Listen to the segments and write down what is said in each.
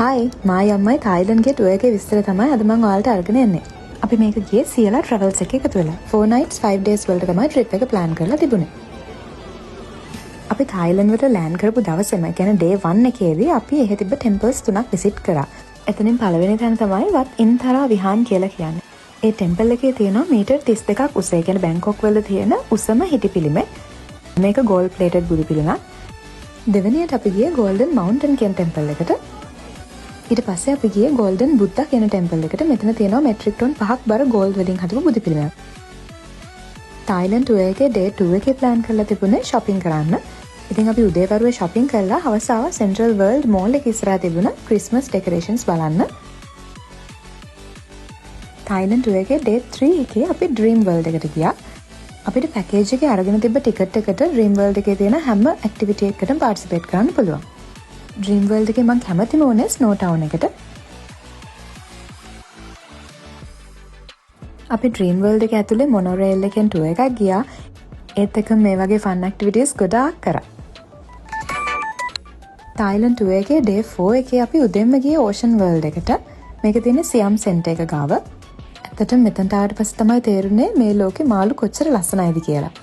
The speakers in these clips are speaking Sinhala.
හායි මායි අම්මයි තායිලන්ඩ්ගේ ටුවර් එකේ විස්තර තමයි අද මම ඔයාලට අරගෙන එන්නේ. අපි මේක ගියේ සියලා ට්‍රැවල්ස් එකේ එකතු වෙලා. 4 nights 5 days වලට තමයි ට්‍රිප් එක ප්ලෑන් කරලා තිබුණේ. අපි තායිලන්ඩ් වලට ලෑන්ඩ් කරපු දවසේම කියන්නේ day 1 එකේදී අපි එහෙ තිබ්බ ටෙම්පල්ස් 3ක් විසිට් කරා. එතනින් පළවෙනි තැන තමයි වත් ඉන්තරා විහාන් කියලා කියන්නේ. ඒ ටෙම්පල් එකේ තියෙනවා මීටර් 32ක් උස. ඒ කියන්නේ බැංකොක් වල තියෙන උසම හිටිපිලිමේ. මේක gold plated බුදු පිළිමක්. දෙවෙනියට අපි ගියේ Golden Mountain කියන ටෙම්පල් එකට. ඊට පස්සේ අපි ගියේ Golden Buddha කියන ටෙම්පල් එකට. මෙතන තියෙනවා මෙට්‍රික් ටන් 5ක් බර ගෝල්ඩ් වලින් හදපු බුදු පිළිමයක්. තායිලන්ඩ් ටුවර් එකේ day 2 එකේ ප්ලෑන් කරලා තිබුණේ shopping කරන්න. ඉතින් අපි උදේවරුේ shopping කරලා හවස ආවා Central World Mall එක ඉස්සරහා තිබුණ Christmas decorations බලන්න. තායිලන්ඩ් ටුවර් එකේ day 3 එකේ අපි Dream World එකට ගියා. අපිට පැකේජ් එකේ අරගෙන තිබ්බ ටිකට් එකට Dream World එකේ තියෙන හැම ඇක්ටිවිටි එකකටම පාර්ටිසිපේට් කරන්න පුළුවන්. Dream World එකේ මම කැමතිම වුණේ Snow Town එකට. අපි Dream World එක ඇතුලේ මොනෝරේල් එකෙන් ටුවර් එකක් ගියා. ඒත් එක මේ වගේ ෆන් ඇක්ටිවිටීස් ගොඩාක් කරා. තායිලන්ඩ් ටුවර් එකේ day 4 එකේ අපි උදෙන්ම ගියේ Ocean World එකට. මේක තියෙන්නේ Siam Center එක ගාව. ඇත්තටම මෙතනට ආවට පස්සේ තමයි තේරුනේ මේ ලෝකේ මාළු කොච්චර ලස්සනයිද කියලා.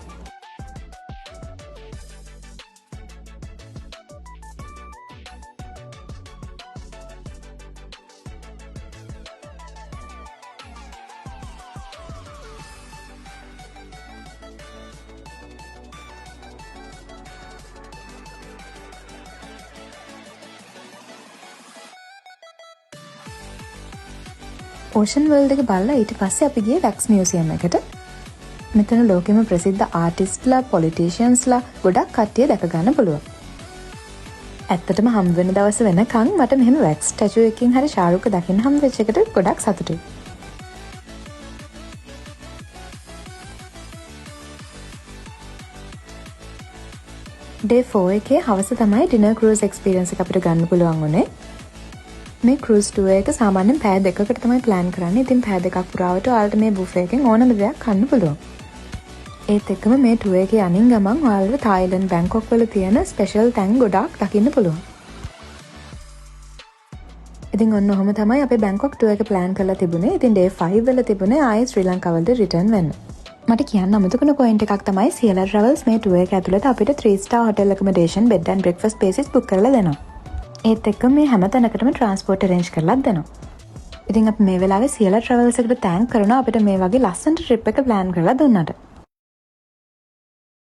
Ocean World එක බලලා ඊට පස්සේ අපි ගියේ wax museum එකට. මෙතන ලෝකෙම ප්‍රසිද්ධ ආටිස්ට්ලා, පොලිටිෂියන්ස්ලා ගොඩක් කට්ටිය දැක ගන්න පුළුවන්. ඇත්තටම හම් වෙන දවස වෙනකන් මට මෙහෙම wax statue එකකින් හරි ශාරුක දකින්න හම් වෙච්ච එකට ගොඩක් සතුටුයි. day 4 එකේ හවස තමයි dinner cruise experience එක අපිට ගන්න පුළුවන් වුණේ. මේ cruise tour එක සාමාන්‍යයෙන් පැය දෙකකට තමයි plan කරන්නේ. ඉතින් පැය දෙකක් පුරාවට ඔයාලට මේ buffet එකෙන් ඕනම දෙයක් කන්න පුළුවන්. ඒත් එක්කම මේ tour එකේ යනින් ගමන් ඔයාලට තායිලන්ඩ් බැංකොක් වල තියෙන special තැන් ගොඩාක් දකින්න පුළුවන්. ඉතින් ඔන්න ඔහොම තමයි අපේ බැංකොක් tour එක plan කරලා තිබුණේ. ඉතින් day 5 වල තිබුණේ ආයෙ ශ්‍රී ලංකාවට return වෙන්න. මට කියන්න අමතකුණ පොයින්ට් එකක් තමයි සියලා travels මේ tour එක ඇතුළත අපිට 3 star hotel accommodation bed and breakfast spaces book කරලා දෙනවා. ඒත් එක්ක මේ හැම තැනකටම ට්‍රාන්ස්පෝර්ට් arrange කරලා දෙනවා. ඉතින් අපි මේ වෙලාවේ සියලා travels එකට thank කරනවා අපිට මේ වගේ ලස්සන trip එක plan කරලා දුන්නාට.